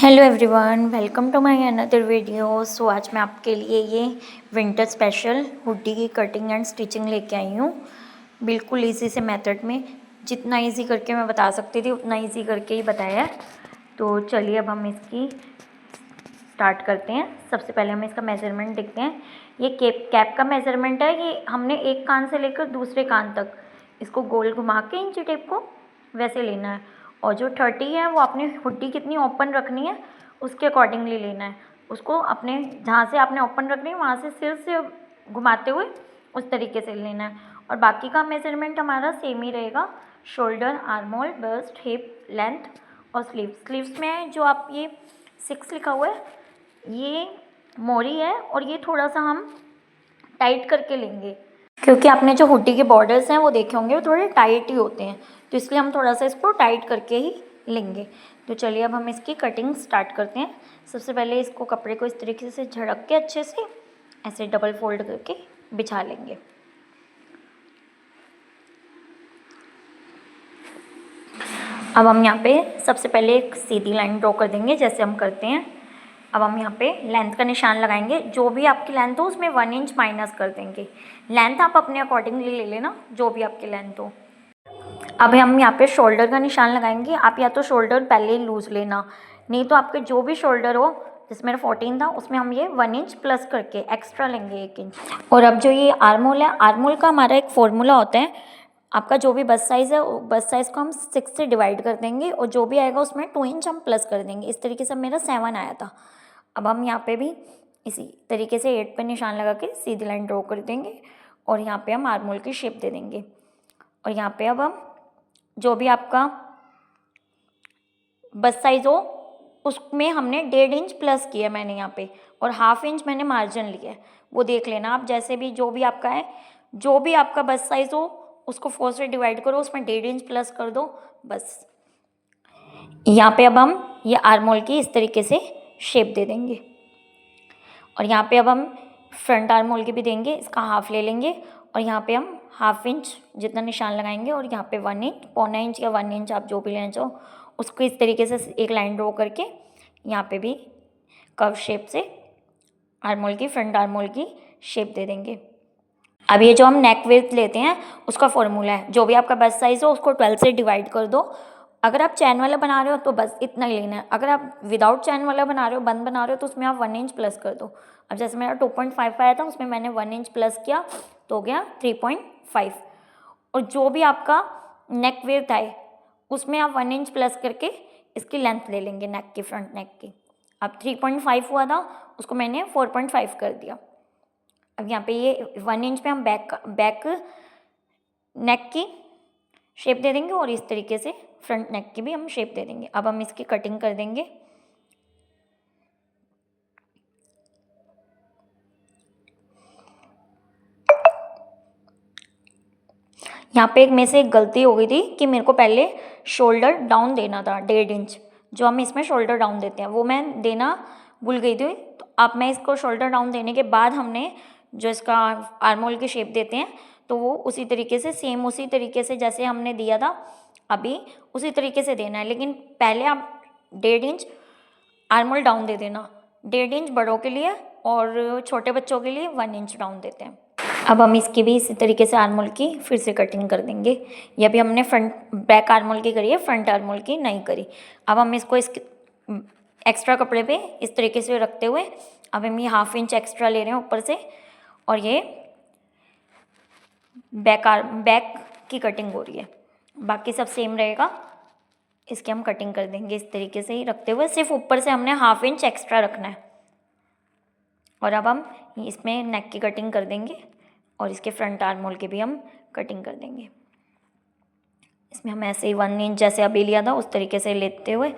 Hello everyone, welcome to my another video. So आज मैं आपके लिए ये विंटर स्पेशल हुडी की कटिंग एंड स्टिचिंग लेके आई हूँ, बिल्कुल इजी से मेथड में। जितना इजी करके मैं बता सकती थी उतना इजी करके ही बताया है। तो चलिए अब हम इसकी स्टार्ट करते हैं। सबसे पहले हम इसका मेज़रमेंट देखते हैं। ये कैप का मेज़रमेंट है। ये हमने एक कान से लेकर दूसरे कान तक इसको गोल घुमा के इंची टेप को वैसे लेना है। और जो 30 है वो आपने हुड्डी कितनी ओपन रखनी है उसके अकॉर्डिंगली लेना है। उसको अपने जहाँ से आपने ओपन रखनी है वहाँ से सिर से घुमाते हुए उस तरीके से लेना है। और बाकी का मेज़रमेंट हमारा सेम ही रहेगा। Shoulder, arm hole, bust, hip, length और स्लीव्स में जो आप ये 6 लिखा हुआ है ये मोरी है। और ये थोड़ा सा हम टाइट करके लेंगे क्योंकि आपने जो हुडी के बॉर्डर्स हैं वो देखे होंगे वो थोड़े टाइट ही होते हैं, तो इसलिए हम थोड़ा सा इसको टाइट करके ही लेंगे। तो चलिए अब हम इसकी कटिंग स्टार्ट करते हैं। सबसे पहले इसको कपड़े को इस तरीके से झड़क के अच्छे से ऐसे डबल फोल्ड करके बिछा लेंगे। अब हम यहाँ पे सबसे पहले एक सीधी लाइन ड्रॉ कर देंगे जैसे हम करते हैं। अब हम यहाँ पे लेंथ का निशान लगाएंगे। जो भी आपकी लेंथ हो उसमें 1 इंच माइनस कर देंगे। लेंथ आप अपने अकॉर्डिंगली ले लेना, जो भी आपकी लेंथ हो। अब हम यहाँ पे शोल्डर का निशान लगाएंगे। आप या तो शोल्डर पहले ही लूज़ लेना, नहीं तो आपके जो भी शोल्डर हो, जैसे मेरा 14 था उसमें हम ये 1 इंच प्लस करके एक्स्ट्रा लेंगे 1 इंच। और अब जो ये आर्म होल है, आर्म होल का हमारा एक फॉर्मूला होता है। आपका जो भी बस्ट साइज़ है बस्ट साइज़ को हम 6 से डिवाइड कर देंगे और जो भी आएगा उसमें 2 इंच हम प्लस कर देंगे। इस तरीके से मेरा 7 आया था। अब हम यहाँ पे भी इसी तरीके से 8 पे निशान लगा के सीधी लाइन ड्रॉ कर देंगे और यहाँ पे हम आर्म होल की शेप दे देंगे। और यहाँ पे अब हम जो भी आपका बस्ट साइज़ हो उसमें हमने 1.5 इंच प्लस किया मैंने यहाँ पे, और 1/2 इंच मैंने मार्जिन लिया है। वो देख लेना आप, जैसे भी जो भी आपका है, जो भी आपका बस्ट साइज़ हो उसको 4 से डिवाइड करो, उसमें 1.5 इंच प्लस कर दो बस। यहाँ पे अब हम ये आर्म होल की इस तरीके से शेप दे देंगे। और यहाँ पे अब हम फ्रंट आर्म होल की भी देंगे। इसका हाफ ले लेंगे और यहाँ पे हम 1/2 इंच जितना निशान लगाएंगे और यहाँ पे 1 इंच, पौना इंच या 1 इंच आप जो भी लेना चाहो उसको इस तरीके से एक लाइन ड्रॉ करके यहाँ पे भी कर्व शेप से आर्म होल की, फ्रंट आर्म होल की शेप दे देंगे। अब ये जो हम नेक विड्थ लेते हैं उसका फॉर्मूला है, जो भी आपका बस्ट साइज़ हो उसको 12 से डिवाइड कर दो। अगर आप चैन वाला बना रहे हो तो बस इतना ही लेना है। अगर आप विदाउट चैन वाला बना रहे हो, बंद बना रहे हो, तो उसमें आप 1 इंच प्लस कर दो। अब जैसे मेरा 2.5 आया था उसमें मैंने 1 इंच प्लस किया तो हो गया 3.5। और जो भी आपका नेक विड्थ आए उसमें आप 1 इंच प्लस करके इसकी लेंथ ले लेंगे नेक की, फ्रंट नेक की। अब 3.5 हुआ था उसको मैंने 4.5 कर दिया। अब यहाँ पे ये 1 इंच पे हम बैक नेक की शेप दे देंगे और इस तरीके से फ्रंट नेक की भी हम शेप दे देंगे। अब हम इसकी कटिंग कर देंगे। यहाँ पे मेरे से एक गलती हो गई थी कि मेरे को पहले शोल्डर डाउन देना था 1.5 इंच, जो हम इसमें शोल्डर डाउन देते हैं वो मैं देना भूल गई थी। तो अब मैं इसको शोल्डर डाउन देने के बाद हमने जो इसका आर्म होल की शेप देते हैं तो वो उसी तरीके से, सेम उसी तरीके से जैसे हमने दिया था अभी उसी तरीके से देना है। लेकिन पहले आप 1.5 इंच आर्म होल डाउन दे देना। 1.5 इंच बड़ों के लिए और छोटे बच्चों के लिए 1 इंच डाउन देते हैं। अब हम इसकी भी इसी तरीके से आर्म होल की फिर से कटिंग कर देंगे। ये भी हमने फ्रंट बैक आर्म होल की करी है, फ्रंट आर्म होल की नहीं करी। अब हम इसको एक्स्ट्रा कपड़े पे इस तरीके से रखते हुए अब हम ये 1/2 इंच एक्स्ट्रा ले रहे हैं ऊपर से और ये बैक की कटिंग हो रही है। बाकी सब सेम रहेगा। इसकी हम कटिंग कर देंगे इस तरीके से ही रखते हुए, सिर्फ ऊपर से हमने 1/2 इंच एक्स्ट्रा रखना है। और अब हम इसमें नेक की कटिंग कर देंगे और इसके फ्रंट आर्म होल की भी हम कटिंग कर देंगे। इसमें हम ऐसे ही 1 इंच जैसे अभी लिया था उस तरीके से लेते हुए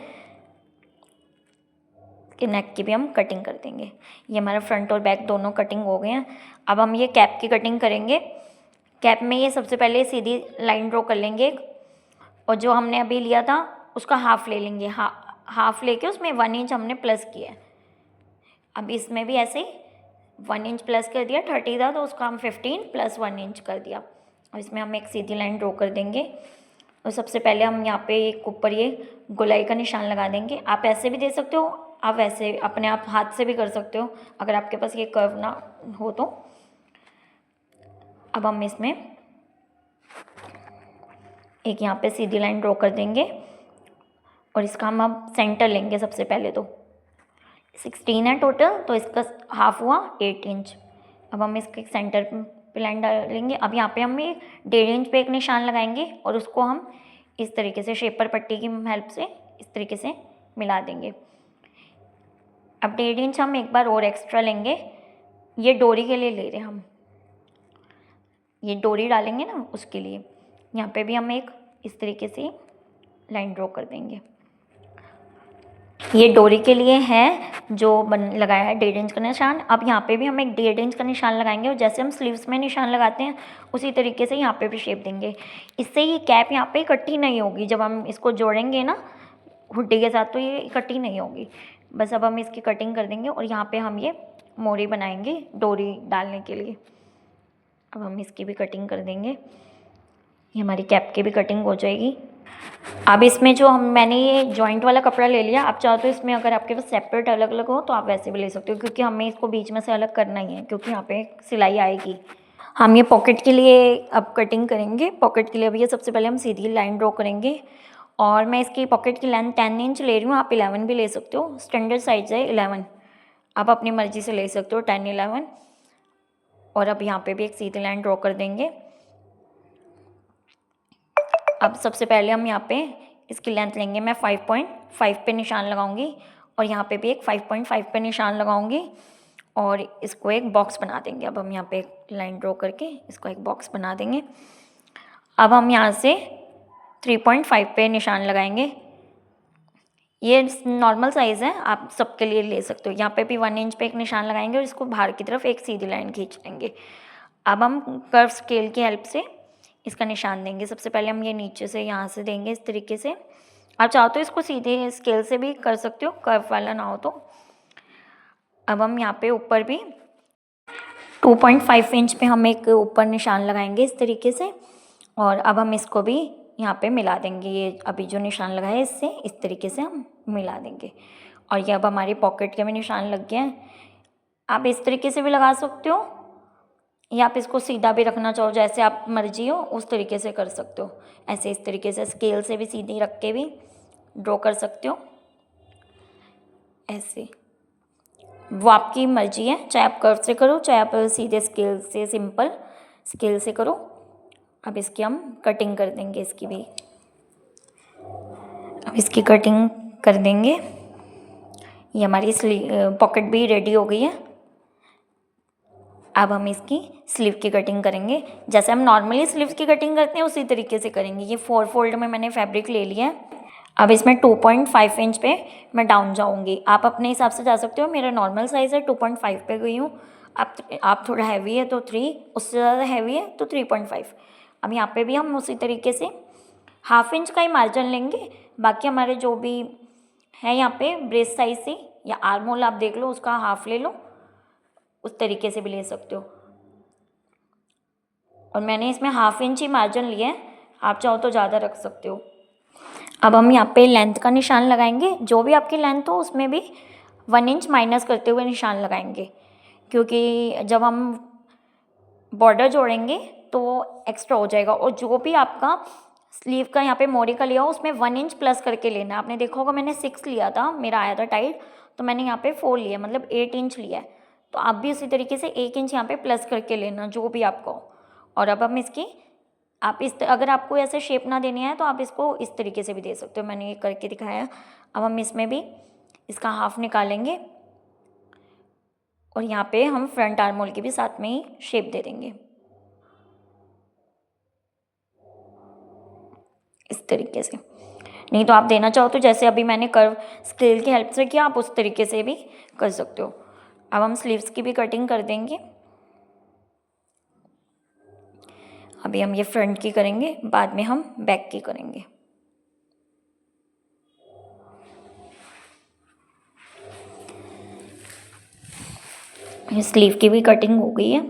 कि नेक की भी हम कटिंग कर देंगे। ये हमारा फ्रंट और बैक दोनों कटिंग हो गए हैं। अब हम ये कैप की कटिंग करेंगे। कैप में ये सबसे पहले सीधी लाइन ड्रॉ कर लेंगे और जो हमने अभी लिया था उसका हाफ ले लेंगे। हाफ लेके उसमें 1 इंच हमने प्लस किया है। अब इसमें भी ऐसे ही 1 इंच प्लस कर दिया, 30 था तो उसका हम 15 प्लस 1 इंच कर दिया। और इसमें हम एक सीधी लाइन ड्रॉ कर देंगे और सबसे पहले हम यहाँ पे एक ऊपर ये गोलाई का निशान लगा देंगे। आप ऐसे भी दे सकते हो, आप वैसे अपने आप हाथ से भी कर सकते हो अगर आपके पास ये कर्व ना हो तो। अब हम इसमें एक यहाँ पे सीधी लाइन ड्रॉ कर देंगे और इसका हम अब सेंटर लेंगे। सबसे पहले तो 16 है टोटल, तो इसका हाफ हुआ 8 इंच। अब हम इसके सेंटर पे लाइन डालेंगे। अब यहाँ पे हम 1.5 इंच पे एक निशान लगाएंगे और उसको हम इस तरीके से शेपर पट्टी की हेल्प से इस तरीके से मिला देंगे। अब 1.5 इंच हम एक बार और एक्स्ट्रा लेंगे, ये डोरी के लिए ले रहे हैं हम, ये डोरी डालेंगे ना उसके लिए। यहाँ पे भी हम एक इस तरीके से लाइन ड्रॉ कर देंगे। ये डोरी के लिए है जो लगाया है 1.5 इंच का निशान। अब यहाँ पे भी हम एक 1.5 इंच का निशान लगाएंगे और जैसे हम स्लीव्स में निशान लगाते हैं उसी तरीके से यहाँ पे भी शेप देंगे। इससे ये कैप यहाँ पे इकट्ठी नहीं होगी, जब हम इसको जोड़ेंगे ना हुड्डी के साथ तो ये इकट्ठी नहीं होगी। बस अब हम इसकी कटिंग कर देंगे और यहाँ पे हम ये मोरी बनाएंगे डोरी डालने के लिए। अब हम इसकी भी कटिंग कर देंगे, ये हमारी कैप की भी कटिंग हो जाएगी। अब इसमें जो मैंने ये जॉइंट वाला कपड़ा ले लिया, आप चाहो तो इसमें अगर आपके पास सेपरेट अलग अलग हो तो आप वैसे भी ले सकते हो, क्योंकि हमें इसको बीच में से अलग करना ही है क्योंकि यहाँ पे सिलाई आएगी। हम ये पॉकेट के लिए अब कटिंग करेंगे। पॉकेट के लिए अब ये सबसे पहले हम सीधी लाइन ड्रॉ करेंगे और मैं इसकी पॉकेट की लेंथ 10 इंच ले रही हूँ, आप 11 भी ले सकते हो, स्टैंडर्ड साइज है 11, आप अपनी मर्जी से ले सकते हो 10, 11। और अब यहाँ पे भी एक सीधी लाइन ड्रॉ कर देंगे। अब सबसे पहले हम यहाँ पे इसकी लेंथ लेंगे, मैं 5.5 पे निशान लगाऊंगी और यहाँ पे भी एक 5.5 पे निशान लगाऊंगी और इसको एक बॉक्स बना देंगे। अब हम यहाँ पे एक लाइन ड्रॉ करके इसको एक बॉक्स बना देंगे। अब हम यहाँ से 3.5 पे निशान लगाएंगे, ये नॉर्मल साइज़ है, आप सबके लिए ले सकते हो। यहाँ पे भी 1 इंच पे एक निशान लगाएंगे और इसको बाहर की तरफ एक सीधी लाइन खींच लेंगे। अब हम कर्व स्केल की हेल्प से इसका निशान देंगे। सबसे पहले हम ये नीचे से यहाँ से देंगे इस तरीके से, आप चाहो तो इसको सीधे स्केल से भी कर सकते हो, कर्व वाला ना हो तो। अब हम यहाँ पे ऊपर भी 2.5 इंच पे हम एक ऊपर निशान लगाएंगे इस तरीके से और अब हम इसको भी यहाँ पे मिला देंगे। ये अभी जो निशान लगाया है इससे इस तरीके से हम मिला देंगे और ये अब हमारी पॉकेट के भी निशान लग गए हैं। आप इस तरीके से भी लगा सकते हो या आप इसको सीधा भी रखना चाहो, जैसे आप मर्जी हो उस तरीके से कर सकते हो। ऐसे इस तरीके से स्केल से भी सीधी रख के भी ड्रॉ कर सकते हो, ऐसे वो आपकी मर्जी है, चाहे आप कर्व से करो चाहे आप सीधे स्केल से सिंपल स्केल से करो। अब इसकी हम कटिंग कर देंगे, इसकी भी अब इसकी कटिंग कर देंगे। ये हमारी पॉकेट भी रेडी हो गई है। अब हम इसकी स्लीव की कटिंग करेंगे, जैसे हम नॉर्मली स्लीव की कटिंग करते हैं उसी तरीके से करेंगे। ये 4 फोल्ड में मैंने फैब्रिक ले लिया है। अब इसमें 2.5 इंच पे मैं डाउन जाऊंगी, आप अपने हिसाब से जा सकते हो। मेरा नॉर्मल साइज़ है 2.5 पे गई हूँ। आप थोड़ा हैवी है तो 3, उससे ज़्यादा हैवी है तो 3.5। अब यहाँ पे भी हम उसी तरीके से 1/2 इंच का ही मार्जिन लेंगे, बाकी हमारे जो भी है यहाँ पे ब्रेस्ट साइज से या आर्म होल आप देख लो उसका हाफ ले लो, उस तरीके से भी ले सकते हो। और मैंने इसमें 1/2 इंच ही मार्जिन लिया है, आप चाहो तो ज़्यादा रख सकते हो। अब हम यहाँ पे लेंथ का निशान लगाएंगे, जो भी आपकी लेंथ हो उसमें भी 1 इंच माइनस करते हुए निशान लगाएंगे, क्योंकि जब हम बॉर्डर जोड़ेंगे तो एक्स्ट्रा हो जाएगा। और जो भी आपका स्लीव का यहाँ पे मोरी का लिया हो उसमें 1 इंच प्लस करके लेना। आपने देखा होगा मैंने 6 लिया था, मेरा आया था टाइट, तो मैंने यहाँ पे 4 लिया, मतलब 8 इंच लिया है। तो आप भी उसी तरीके से 1 इंच यहाँ पे प्लस करके लेना जो भी आपका हो। और अब हम इसकी अगर आपको ऐसे शेप ना देनी है तो आप इसको इस तरीके से भी दे सकते हो, मैंने ये करके दिखाया। अब हम इसमें भी इसका हाफ निकालेंगे और यहाँ पे हम फ्रंट आर्म होल की भी साथ में ही शेप दे देंगे इस तरीके से। नहीं तो आप देना चाहो तो जैसे अभी मैंने कर्व स्केल की हेल्प से किया, आप उस तरीके से भी कर सकते हो। अब हम स्लीव्स की भी कटिंग कर देंगे। अभी हम ये फ्रंट की करेंगे, बाद में हम बैक की करेंगे। ये स्लीव की भी कटिंग हो गई है।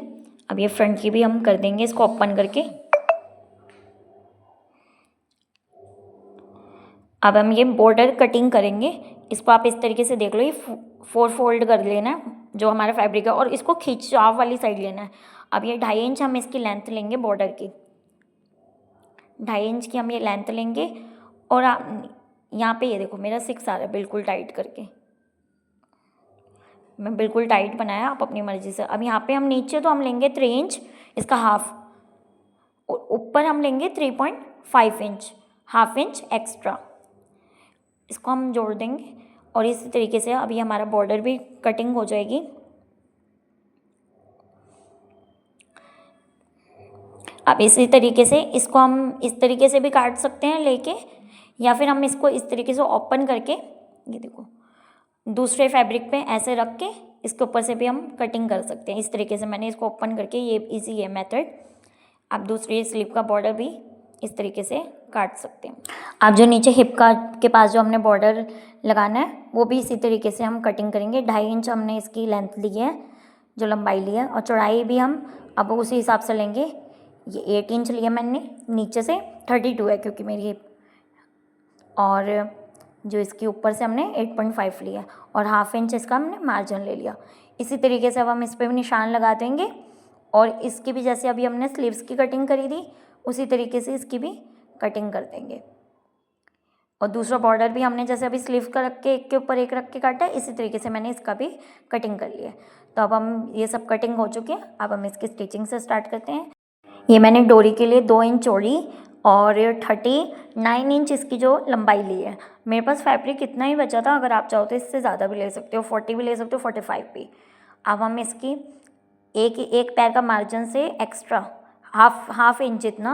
अब ये फ्रंट की भी हम कर देंगे, इसको ओपन करके। अब हम ये बॉर्डर कटिंग करेंगे। इसको आप इस तरीके से देख लो, ये 4 फोल्ड कर लेना है जो हमारा फैब्रिक है, और इसको खिंचाव वाली साइड लेना है। अब ये 2.5 इंच हम इसकी लेंथ लेंगे बॉर्डर की, 2.5 इंच की हम ये लेंथ लेंगे। और यहाँ पे ये देखो मेरा 6 आ रहा है बिल्कुल टाइट करके, मैं बिल्कुल टाइट बनाया, आप अपनी मर्जी से। अब यहाँ पे हम नीचे तो हम लेंगे 3 इंच, इसका हाफ, और ऊपर हम लेंगे 3.5 इंच, हाफ इंच एक्स्ट्रा, इसको हम जोड़ देंगे। और इसी तरीके से अभी हमारा बॉर्डर भी कटिंग हो जाएगी। अब इसी तरीके से इसको हम इस तरीके से भी काट सकते हैं लेके, या फिर हम इसको इस तरीके से ओपन करके, ये देखो दूसरे फैब्रिक पे ऐसे रख के इसके ऊपर से भी हम कटिंग कर सकते हैं। इस तरीके से मैंने इसको ओपन करके, ये इजी है मेथड। आप दूसरी स्लीव का बॉर्डर भी इस तरीके से काट सकते हैं। आप जो नीचे हिप का के पास जो हमने बॉर्डर लगाना है वो भी इसी तरीके से हम कटिंग करेंगे। 2.5 इंच हमने इसकी लेंथ ली है, जो लंबाई ली है, और चौड़ाई भी हम अब उसी हिसाब से लेंगे। ये 8 इंच लिया मैंने, नीचे से 32 है क्योंकि मेरी हिप, और जो इसके ऊपर से हमने 8.5 लिया, और हाफ इंच इसका हमने मार्जिन ले लिया। इसी तरीके से अब हम इस पर भी निशान लगा देंगे, और इसकी भी जैसे अभी हमने स्लीव्स की कटिंग करी थी उसी तरीके से इसकी भी कटिंग कर देंगे। और दूसरा बॉर्डर भी हमने जैसे अभी स्लीव का रख के एक के ऊपर एक रख के काटा है, इसी तरीके से मैंने इसका भी कटिंग कर लिया है। तो अब हम ये सब कटिंग हो चुकी है, अब हम इसकी स्टिचिंग से स्टार्ट करते हैं। ये मैंने डोरी के लिए 2 इंच चौड़ी और 39 इंच इसकी जो लंबाई ली है। मेरे पास फैब्रिक इतना ही बचा था, अगर आप चाहो तो इससे ज़्यादा भी ले सकते हो, 40 भी ले सकते हो, 45 भी। अब हम इसकी एक पैर का मार्जिन से एक्स्ट्रा हाफ इंच जितना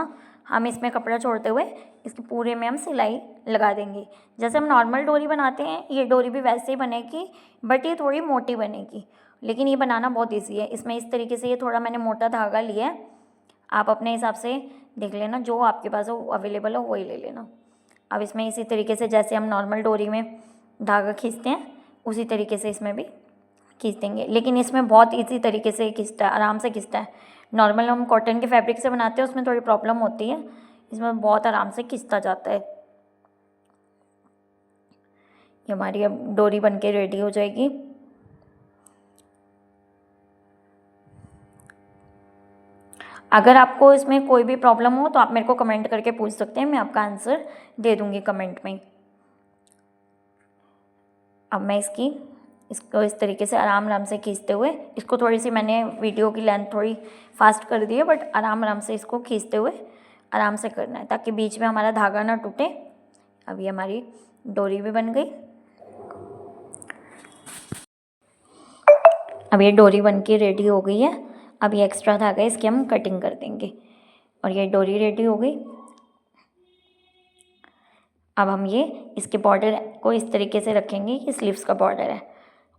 हम इसमें कपड़ा छोड़ते हुए इसके पूरे में हम सिलाई लगा देंगे। जैसे हम नॉर्मल डोरी बनाते हैं ये डोरी भी वैसे ही बनेगी, बट ये थोड़ी मोटी बनेगी, लेकिन ये बनाना बहुत ईजी है। इसमें इस तरीके से ये थोड़ा मैंने मोटा धागा लिया है, आप अपने हिसाब से देख लेना, जो आपके पास हो अवेलेबल हो वही ले लेना। अब इसमें इसी तरीके से जैसे हम नॉर्मल डोरी में धागा खींचते हैं उसी तरीके से इसमें भी खींच देंगे, लेकिन इसमें बहुत इजी तरीके से खींचता है, आराम से खींचता है। नॉर्मल हम कॉटन के फैब्रिक से बनाते हैं उसमें थोड़ी प्रॉब्लम होती है, इसमें बहुत आराम से खींचता जाता है। ये हमारी अब डोरी बन के रेडी हो जाएगी। अगर आपको इसमें कोई भी प्रॉब्लम हो तो आप मेरे को कमेंट करके पूछ सकते हैं, मैं आपका आंसर दे दूँगी कमेंट में। अब मैं इसको इस तरीके से आराम से खींचते हुए, इसको थोड़ी सी मैंने वीडियो की लेंथ थोड़ी फास्ट कर दी है, बट आराम से इसको खींचते हुए आराम से करना है ताकि बीच में हमारा धागा ना टूटे। अब ये हमारी डोरी भी बन गई। अब ये डोरी बन के रेडी हो गई है। अब ये एक्स्ट्रा धागा है इसकी हम कटिंग कर देंगे, और ये डोरी रेडी हो गई। अब हम ये इसके बॉर्डर को इस तरीके से रखेंगे, ये स्लीव्स का बॉर्डर है,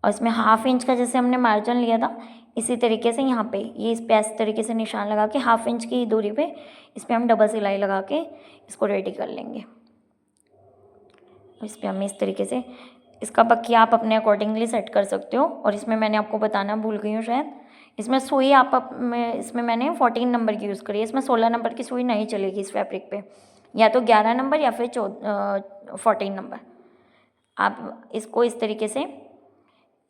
और इसमें हाफ इंच का जैसे हमने मार्जिन लिया था इसी तरीके से यहाँ पे ये इस पे इस तरीके से निशान लगा के हाफ इंच की दूरी पे इस पर हम डबल सिलाई लगा के इसको रेडी कर लेंगे। इस पर हम इस तरीके से इसका बक्या आप अपने अकॉर्डिंगली सेट कर सकते हो। और इसमें मैंने आपको बताना भूल गई हूँ शायद, इसमें सुई इसमें मैंने 14 नंबर की यूज़ करी है, इसमें 16 नंबर की सुई नहीं चलेगी इस फैब्रिक पे, या तो 11 नंबर या फिर 14 नंबर। आप इसको इस तरीके से,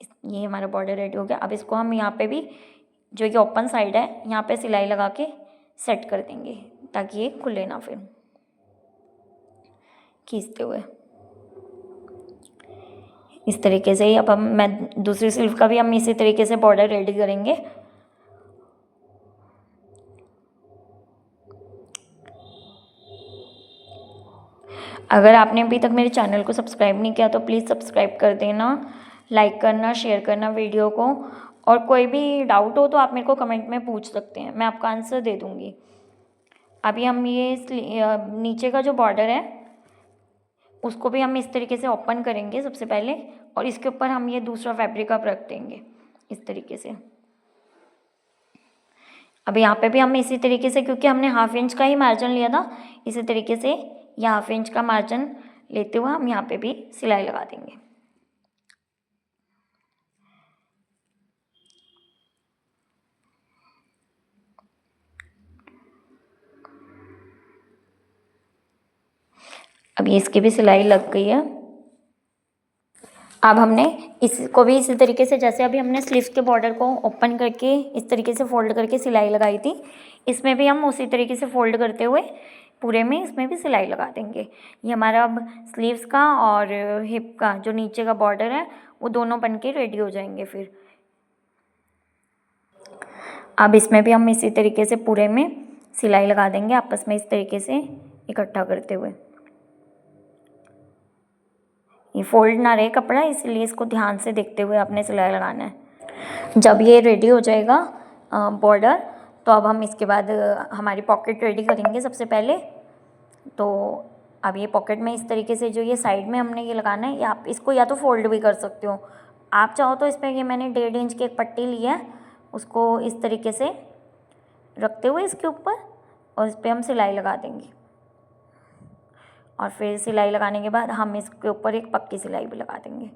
ये हमारा बॉर्डर रेडी हो गया। अब इसको हम यहाँ पे भी जो ये ओपन साइड है यहाँ पे सिलाई लगा के सेट कर देंगे ताकि ये खुले ना फिर खींचते हुए। इस तरीके से ही अब मैं दूसरी स्लीव का भी हम इसी तरीके से बॉर्डर रेडी करेंगे। अगर आपने अभी तक मेरे चैनल को सब्सक्राइब नहीं किया तो प्लीज़ सब्सक्राइब कर देना, लाइक करना, शेयर करना वीडियो को, और कोई भी डाउट हो तो आप मेरे को कमेंट में पूछ सकते हैं, मैं आपका आंसर दे दूँगी। अभी हम ये नीचे का जो बॉर्डर है उसको भी हम इस तरीके से ओपन करेंगे सबसे पहले, और इसके ऊपर हम ये दूसरा फैब्रिक अब रख देंगे इस तरीके से। अब यहाँ पे भी हम इसी तरीके से, क्योंकि हमने हाफ इंच का ही मार्जिन लिया था, इसी तरीके से ये हाफ इंच का मार्जिन लेते हुए हम यहाँ पे भी सिलाई लगा देंगे। अभी इसकी भी सिलाई लग गई है। अब हमने इसको भी इसी तरीके से, जैसे अभी हमने स्लीव्स के बॉर्डर को ओपन करके इस तरीके से फोल्ड करके सिलाई लगाई थी, इसमें भी हम उसी तरीके से फोल्ड करते हुए पूरे में इसमें भी सिलाई लगा देंगे। ये हमारा अब स्लीव्स का और हिप का जो नीचे का बॉर्डर है वो दोनों बन के रेडी हो जाएंगे। फिर अब इसमें भी हम इसी तरीके से पूरे में सिलाई लगा देंगे, आपस में इस तरीके से इकट्ठा करते हुए। ये फोल्ड ना रहे कपड़ा, इसलिए इसको ध्यान से देखते हुए आपने सिलाई लगाना है। जब ये रेडी हो जाएगा बॉर्डर, तो अब हम इसके बाद हमारी पॉकेट रेडी करेंगे सबसे पहले। तो अब ये पॉकेट में इस तरीके से जो ये साइड में हमने ये लगाना है, या आप इसको या तो फोल्ड भी कर सकते हो, आप चाहो तो। इस पर ये मैंने 1.5 इंच की एक पट्टी ली है, उसको इस तरीके से रखते हुए इसके ऊपर, और इस पर हम सिलाई लगा देंगे। और फिर सिलाई लगाने के बाद हम इसके ऊपर एक पक्की सिलाई भी लगा देंगे।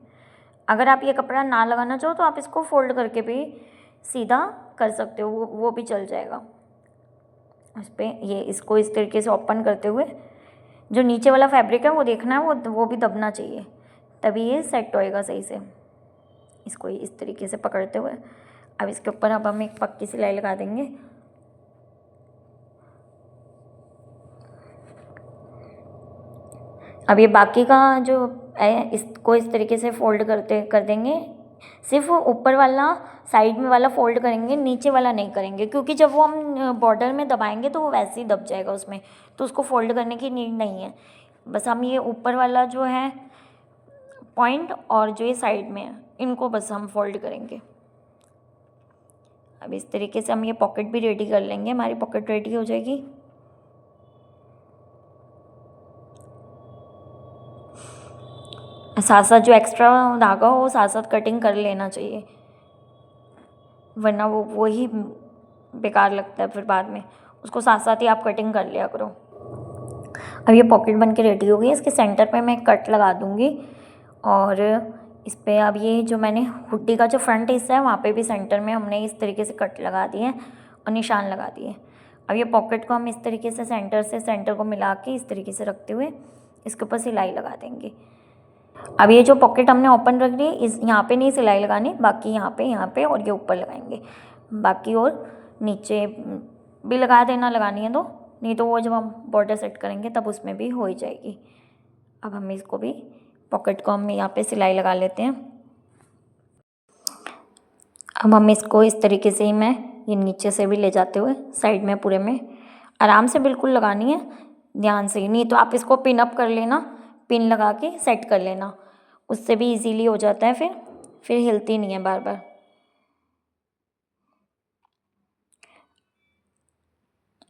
अगर आप ये कपड़ा ना लगाना चाहो तो आप इसको फोल्ड करके भी सीधा कर सकते हो, वो भी चल जाएगा। इस पर ये इसको इस तरीके से ओपन करते हुए जो नीचे वाला फैब्रिक है वो देखना है, वो भी दबना चाहिए, तभी ये सेट होएगा सही से। इसको इस तरीके से पकड़ते हुए अब इसके ऊपर अब हम एक पक्की सिलाई लगा देंगे। अब ये बाकी का जो है इसको इस तरीके से फोल्ड कर देंगे। सिर्फ ऊपर वाला साइड में वाला फोल्ड करेंगे, नीचे वाला नहीं करेंगे, क्योंकि जब वो हम बॉर्डर में दबाएंगे तो वो वैसे ही दब जाएगा उसमें, तो उसको फोल्ड करने की नीड नहीं है। बस हम ये ऊपर वाला जो है पॉइंट और जो ये साइड में है, इनको बस हम फोल्ड करेंगे। अब इस तरीके से हम ये पॉकेट भी रेडी कर लेंगे, हमारी पॉकेट रेडी हो जाएगी। साथ साथ जो एक्स्ट्रा धागा हो वो साथ साथ कटिंग कर लेना चाहिए, वरना वो ही बेकार लगता है फिर बाद में, उसको साथ साथ ही आप कटिंग कर लिया करो। अब ये पॉकेट बन के रेडी हो गई है। इसके सेंटर पे मैं कट लगा दूँगी, और इस पर अब ये जो मैंने हुड्डी का जो फ्रंट हिस्सा है वहाँ पे भी सेंटर में हमने इस तरीके से कट लगा दिए और निशान लगा दिए। अब ये पॉकेट को हम इस तरीके से सेंटर को मिला के इस तरीके से रखते हुए इसके ऊपर सिलाई लगा देंगे। अब ये जो पॉकेट हमने ओपन रख ली, इस यहाँ पे नहीं सिलाई लगानी, बाकी यहाँ पे और ये ऊपर लगाएंगे, बाकी और नीचे भी लगा देना लगानी है तो, नहीं तो वो जब हम बॉर्डर सेट करेंगे तब उसमें भी हो ही जाएगी। अब हम इसको भी पॉकेट को हम यहाँ पे सिलाई लगा लेते हैं। अब हम इसको इस तरीके से ही मैं ये नीचे से भी ले जाते हुए साइड में पूरे में आराम से बिल्कुल लगानी है, ध्यान से, नहीं तो आप इसको पिन अप कर लेना, पिन लगा के सेट कर लेना, उससे भी इजीली हो जाता है, फिर हिलती नहीं है बार बार।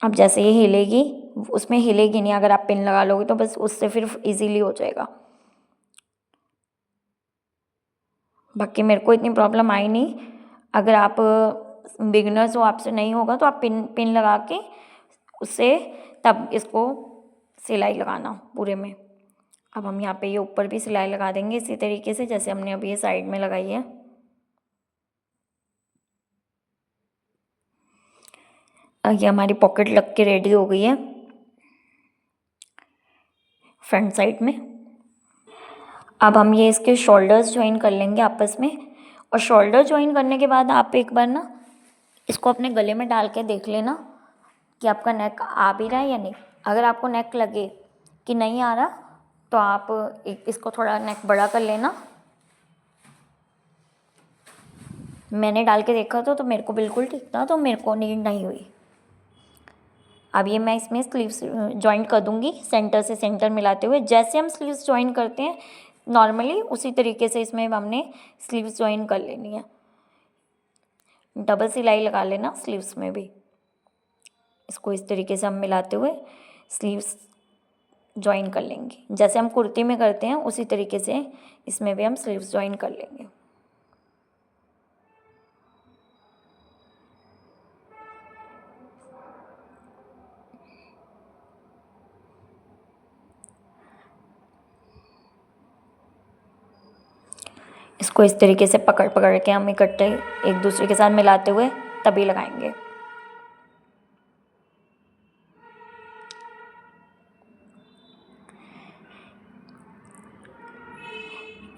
अब जैसे ये हिलेगी, उसमें हिलेगी नहीं, अगर आप पिन लगा लोगे तो बस उससे फिर इजीली हो जाएगा। बाकी मेरे को इतनी प्रॉब्लम आई नहीं, अगर आप बिगनर्स हो, आपसे नहीं होगा तो आप पिन लगा के उससे तब इसको सिलाई लगाना पूरे में। अब हम यहाँ पे ये ऊपर भी सिलाई लगा देंगे इसी तरीके से जैसे हमने अभी ये साइड में लगाई है। ये हमारी पॉकेट लग के रेडी हो गई है फ्रंट साइड में। अब हम ये इसके शोल्डर्स ज्वाइन कर लेंगे आपस में, और शोल्डर ज्वाइन करने के बाद आप एक बार ना इसको अपने गले में डाल के देख लेना कि आपका नेक आ भी रहा है या नहीं। अगर आपको नेक लगे कि नहीं आ रहा तो आप इसको थोड़ा नेक बड़ा कर लेना। मैंने डाल के देखा तो मेरे को बिल्कुल ठीक था, तो मेरे को नीड नहीं हुई। अब ये मैं इसमें स्लीव्स ज्वाइन कर दूंगी सेंटर से सेंटर मिलाते हुए, जैसे हम स्लीव्स ज्वाइन करते हैं नॉर्मली उसी तरीके से इसमें हमने स्लीव्स ज्वाइन कर लेनी है। डबल सिलाई लगा लेना स्लीव्स में भी। इसको इस तरीके से हम मिलाते हुए स्लीव्स ज्वाइन कर लेंगे, जैसे हम कुर्ती में करते हैं उसी तरीके से इसमें भी हम स्लीव्स ज्वाइन कर लेंगे। इसको इस तरीके से पकड़ पकड़ के हम इकट्ठे एक दूसरे के साथ मिलाते हुए तभी लगाएंगे।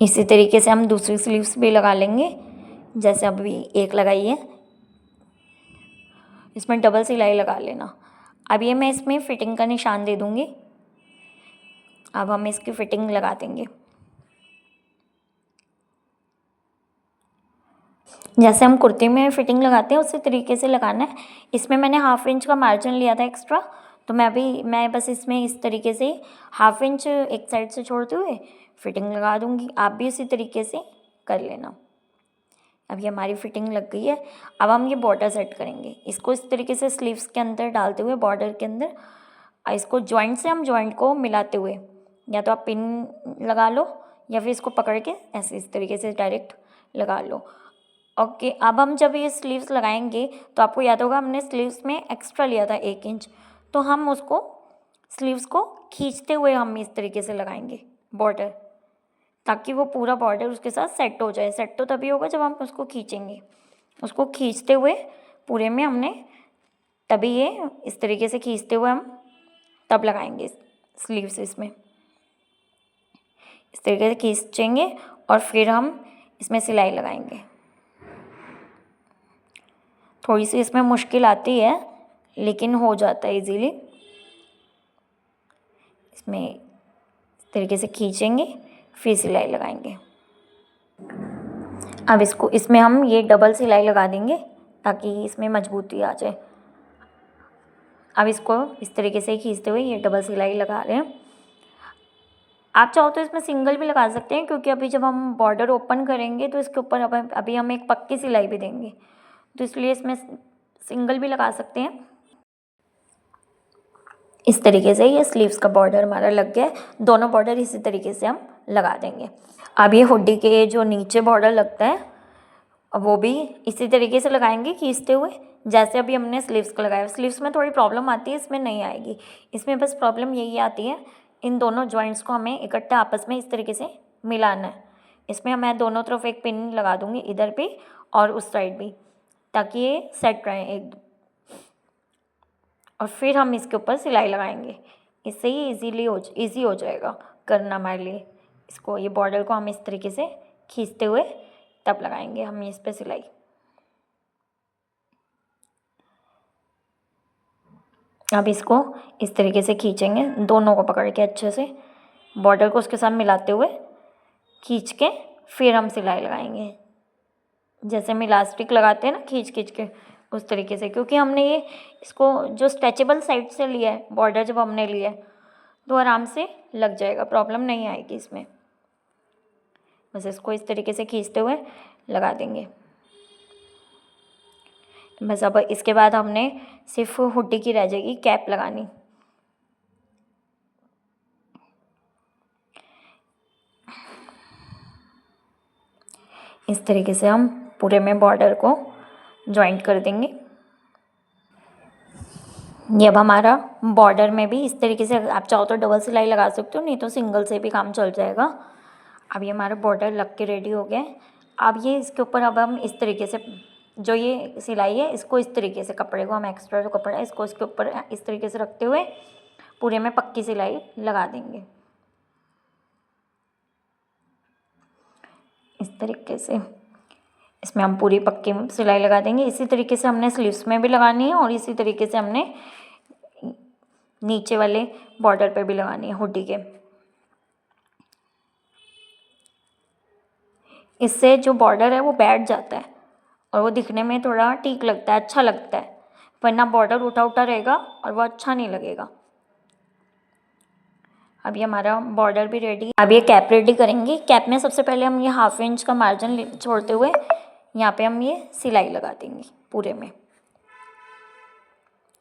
इसी तरीके से हम दूसरी स्लीव्स भी लगा लेंगे। जैसे अभी एक लगाई है, इसमें डबल सिलाई लगा लेना। अब ये मैं इसमें फिटिंग का निशान दे दूँगी। अब हम इसकी फिटिंग लगा देंगे। जैसे हम कुर्ती में फिटिंग लगाते हैं उसी तरीके से लगाना है। इसमें मैंने 1/2 इंच का मार्जिन लिया था एक्स्ट्रा, तो मैं बस इसमें इस तरीके से 1/2 इंच एक साइड से छोड़ते हुए फिटिंग लगा दूँगी। आप भी इसी तरीके से कर लेना। अब ये हमारी फिटिंग लग गई है। अब हम ये बॉर्डर सेट करेंगे। इसको इस तरीके से स्लीव्स के अंदर डालते हुए बॉर्डर के अंदर, इसको जॉइंट से हम जॉइंट को मिलाते हुए, या तो आप पिन लगा लो या फिर इसको पकड़ के ऐसे इस तरीके से डायरेक्ट लगा लो। ओके, अब हम जब ये स्लीव्स लगाएंगे तो आपको याद होगा हमने स्लीव्स में एक्स्ट्रा लिया था 1 इंच, तो हम उसको स्लीव्स को खींचते हुए हम इस तरीके से लगाएंगे बॉर्डर, ताकि वो पूरा बॉर्डर उसके साथ सेट हो जाए। सेट तो तभी होगा जब हम उसको खींचेंगे। उसको खींचते हुए पूरे में हमने तभी ये इस तरीके से खींचते हुए हम तब लगाएंगे स्लीव्स। इसमें इस तरीके से खींचेंगे और फिर हम इसमें सिलाई लगाएंगे। थोड़ी सी इसमें मुश्किल आती है लेकिन हो जाता है इजीली। इसमें इस तरीके से खींचेंगे फिर सिलाई लगाएंगे। अब इसमें हम ये डबल सिलाई लगा देंगे ताकि इसमें मजबूती आ जाए। अब इसको इस तरीके से खींचते हुए ये डबल सिलाई लगा रहे हैं। आप चाहो तो इसमें सिंगल भी लगा सकते हैं, क्योंकि अभी जब हम बॉर्डर ओपन करेंगे तो इसके ऊपर अभी हम एक पक्की सिलाई भी देंगे, तो इसलिए इसमें सिंगल भी लगा सकते हैं। इस तरीके से ये स्लीव्स का बॉर्डर हमारा लग गया है। दोनों बॉर्डर इसी तरीके से हम लगा देंगे। अब ये हुडी के जो नीचे बॉर्डर लगता है वो भी इसी तरीके से लगाएंगे खींचते हुए, जैसे अभी हमने स्लीव्स का लगाया। स्लीव्स में थोड़ी प्रॉब्लम आती है, इसमें नहीं आएगी। इसमें बस प्रॉब्लम यही आती है, इन दोनों जॉइंट्स को हमें इकट्ठा आपस में इस तरीके से मिलाना है। इसमें मैं दोनों तरफ एक पिन लगा दूँगी, इधर भी और उस साइड भी, ताकि ये सेट रहे एक। और फिर हम इसके ऊपर सिलाई लगाएंगे। इससे ही ईजी हो जाएगा करना हमारे लिए। इसको ये बॉर्डर को हम इस तरीके से खींचते हुए तब लगाएंगे हम इस पे सिलाई। अब इसको इस तरीके से खींचेंगे, दोनों को पकड़ के अच्छे से बॉर्डर को उसके साथ मिलाते हुए खींच के फिर हम सिलाई लगाएंगे। जैसे हम इलास्टिक लगाते हैं ना खींच के, उस तरीके से। क्योंकि हमने ये इसको जो स्ट्रेचेबल साइड से लिया है बॉर्डर, जब हमने लिया है तो आराम से लग जाएगा, प्रॉब्लम नहीं आएगी इसमें। बस इसको इस तरीके से खींचते हुए लगा देंगे। बस अब इसके बाद हमने सिर्फ हुडी की रह जाएगी कैप लगानी। इस तरीके से हम पूरे में बॉर्डर को जॉइंट कर देंगे। ये अब हमारा बॉर्डर में भी इस तरीके से, आप चाहो तो डबल सिलाई लगा सकते हो, नहीं तो सिंगल से भी काम चल जाएगा। अब ये हमारा बॉर्डर लग के रेडी हो गया है। अब ये इसके ऊपर अब हम इस तरीके से जो ये सिलाई है इसको इस तरीके से, कपड़े को हम एक्स्ट्रा जो कपड़ा है इसको इसके ऊपर इस तरीके से रखते हुए पूरे में पक्की सिलाई लगा देंगे। इस तरीके से इसमें हम पूरी पक्की सिलाई लगा देंगे। इसी तरीके से हमने स्लीव्स में भी लगानी है और इसी तरीके से हमने नीचे वाले बॉर्डर पे भी लगानी है हुडी के। इससे जो बॉर्डर है वो बैठ जाता है और वो दिखने में थोड़ा ठीक लगता है, अच्छा लगता है। वरना बॉर्डर उठा उठा रहेगा और वो अच्छा नहीं लगेगा। अब ये हमारा बॉर्डर भी रेडी। अब ये कैप रेडी करेंगे। कैप में सबसे पहले हम ये 1/2 इंच का मार्जिन छोड़ते हुए यहाँ पे हम ये सिलाई लगा देंगे पूरे में।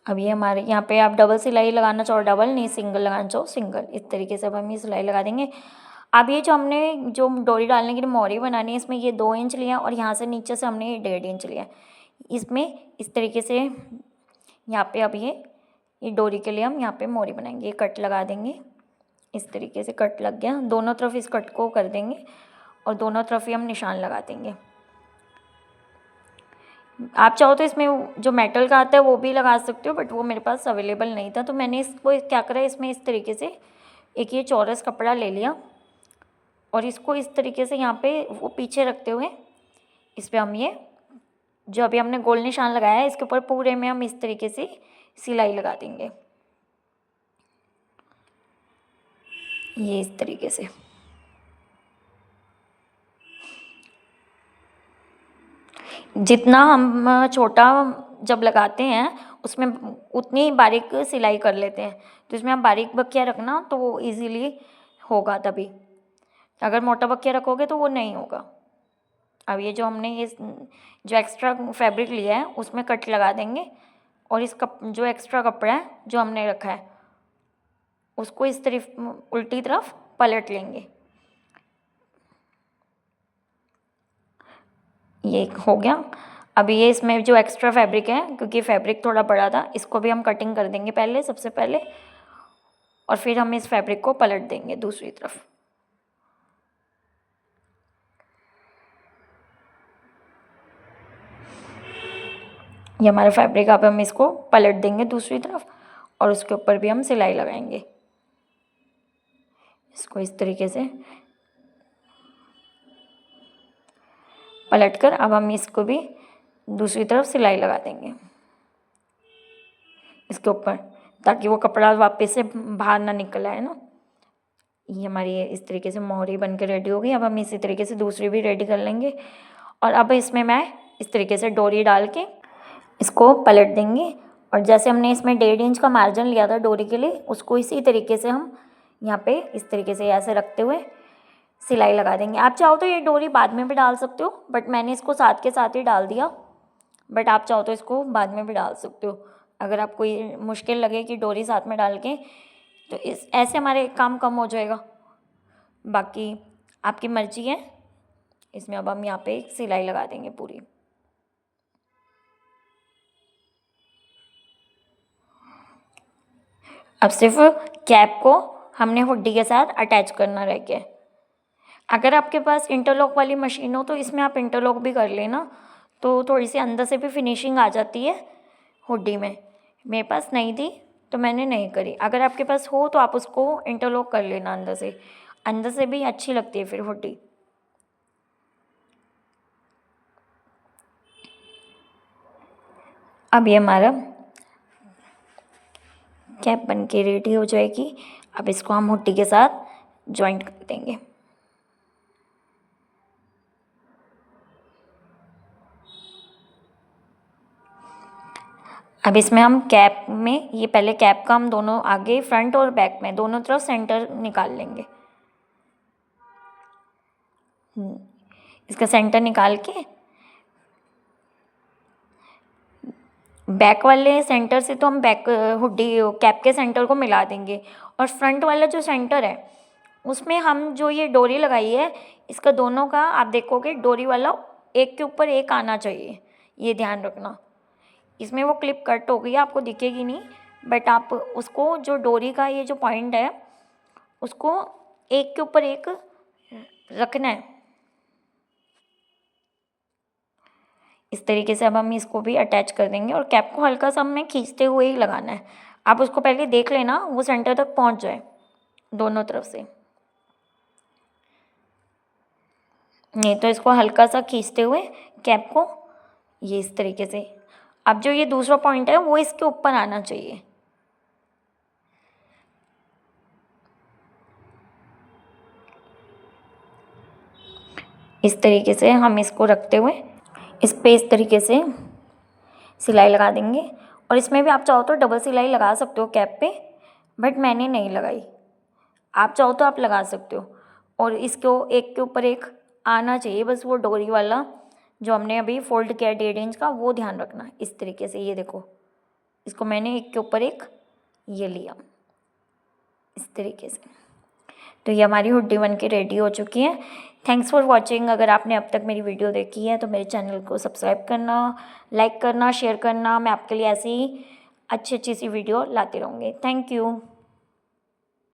अब ये हमारे यहाँ पे आप डबल सिलाई लगाना चाहो डबल, नहीं सिंगल लगाना चाहो सिंगल। इस तरीके से अब हम ये सिलाई लगा देंगे। अब ये जो हमने जो डोरी डालने के लिए मोरी बनानी है, इसमें ये 2 इंच लिया और यहाँ से नीचे से हमने ये 1.5 इंच लिया। इसमें इस तरीके से यहाँ पे अब ये डोरी के लिए हम यहाँ पे मोरी बनाएंगे। ये कट लगा देंगे। इस तरीके से कट लग गया। दोनों तरफ इस कट को कर देंगे और दोनों तरफ ही हम निशान लगा देंगे। आप चाहो तो इसमें जो मेटल का आता है वो भी लगा सकते हो, बट वो मेरे पास अवेलेबल नहीं था, तो मैंने इसको क्या करा, इसमें इस तरीके से एक ये चौरस कपड़ा ले लिया और इसको इस तरीके से यहाँ पे वो पीछे रखते हुए इस पर हम ये जो अभी हमने गोल निशान लगाया है इसके ऊपर पूरे में हम इस तरीके से सिलाई लगा देंगे, ये इस तरीके से। जितना हम छोटा जब लगाते हैं उसमें उतनी बारीक सिलाई कर लेते हैं, तो इसमें आप बारीक बक्किया रखना तो वो इजीली होगा। तभी अगर मोटा बक्किया रखोगे तो वो नहीं होगा। अब ये जो हमने ये जो एक्स्ट्रा फैब्रिक लिया है उसमें कट लगा देंगे और इस जो एक्स्ट्रा कपड़ा है जो हमने रखा है उसको इस तरफ उल्टी तरफ पलट लेंगे। ये हो गया। अभी ये इसमें जो एक्स्ट्रा फैब्रिक है, क्योंकि फैब्रिक थोड़ा बड़ा था, इसको भी हम कटिंग कर देंगे पहले, सबसे पहले, और फिर हम इस फैब्रिक को पलट देंगे दूसरी तरफ। ये हमारा फैब्रिक, अब हम इसको पलट देंगे दूसरी तरफ और उसके ऊपर भी हम सिलाई लगाएंगे इसको इस तरीके से पलट कर। अब हम इसको भी दूसरी तरफ सिलाई लगा देंगे इसके ऊपर, ताकि वो कपड़ा वापस से बाहर ना निकल आए ना। ये हमारी इस तरीके से मोहरी बन के रेडी हो गई। अब हम इसी तरीके से दूसरी भी रेडी कर लेंगे और अब इसमें मैं इस तरीके से डोरी डाल के इसको पलट देंगे और जैसे हमने इसमें 1.5 इंच का मार्जिन लिया था डोरी के लिए, उसको इसी तरीके से हम यहाँ पे इस तरीके से ऐसे रखते हुए सिलाई लगा देंगे। आप चाहो तो ये डोरी बाद में भी डाल सकते हो, बट मैंने इसको साथ के साथ ही डाल दिया, बट आप चाहो तो इसको बाद में भी डाल सकते हो अगर आपको ये मुश्किल लगे कि डोरी साथ में डाल के, तो इस ऐसे हमारे काम कम हो जाएगा। बाकी आपकी मर्जी है। इसमें अब हम यहाँ पे सिलाई लगा देंगे पूरी। अब सिर्फ कैप को हमने हुड्डी के साथ अटैच करना रह गया। अगर आपके पास इंटरलॉक वाली मशीन हो तो इसमें आप इंटरलॉक भी कर लेना, तो थोड़ी सी अंदर से भी फिनिशिंग आ जाती है हुड्डी में। मेरे पास नहीं थी तो मैंने नहीं करी। अगर आपके पास हो तो आप उसको इंटरलॉक कर लेना अंदर से भी अच्छी लगती है फिर हुड्डी। अब ये हमारा कैप बन के रेडी हो जाएगी। अब इसको हम हुड्डी के साथ जॉइंट कर देंगे। अब इसमें हम कैप में ये पहले कैप का हम दोनों आगे फ्रंट और बैक में दोनों तरफ सेंटर निकाल लेंगे। इसका सेंटर निकाल के बैक वाले सेंटर से तो हम बैक हुड्डी कैप के सेंटर को मिला देंगे और फ्रंट वाला जो सेंटर है उसमें हम जो ये डोरी लगाई है इसका दोनों का आप देखोगे डोरी वाला एक के ऊपर एक आना चाहिए, ये ध्यान रखना। इसमें वो क्लिप कट हो गई है, आपको दिखेगी नहीं, बट आप उसको जो डोरी का ये जो पॉइंट है उसको एक के ऊपर एक रखना है इस तरीके से। अब हम इसको भी अटैच कर देंगे और कैप को हल्का सा हमें खींचते हुए ही लगाना है। आप उसको पहले देख लेना वो सेंटर तक पहुंच जाए दोनों तरफ से, नहीं तो इसको हल्का सा खींचते हुए कैप को ये इस तरीके से। अब जो ये दूसरा पॉइंट है वो इसके ऊपर आना चाहिए। इस तरीके से हम इसको रखते हुए इस पे इस तरीके से सिलाई लगा देंगे और इसमें भी आप चाहो तो डबल सिलाई लगा सकते हो कैप पे, बट मैंने नहीं लगाई। आप चाहो तो आप लगा सकते हो और इसको एक के ऊपर एक आना चाहिए, बस वो डोरी वाला जो हमने अभी फोल्ड किया 1.5 इंच का वो ध्यान रखना। इस तरीके से ये देखो, इसको मैंने एक के ऊपर एक ये लिया इस तरीके से। तो ये हमारी हुड्डी बन के रेडी हो चुकी है। Thanks for watching. अगर आपने अब तक मेरी वीडियो देखी है तो मेरे चैनल को सब्सक्राइब करना, लाइक करना, शेयर करना। मैं आपके लिए ऐसी ही अच्छी सी वीडियो लाती रहूँगी। Thank you.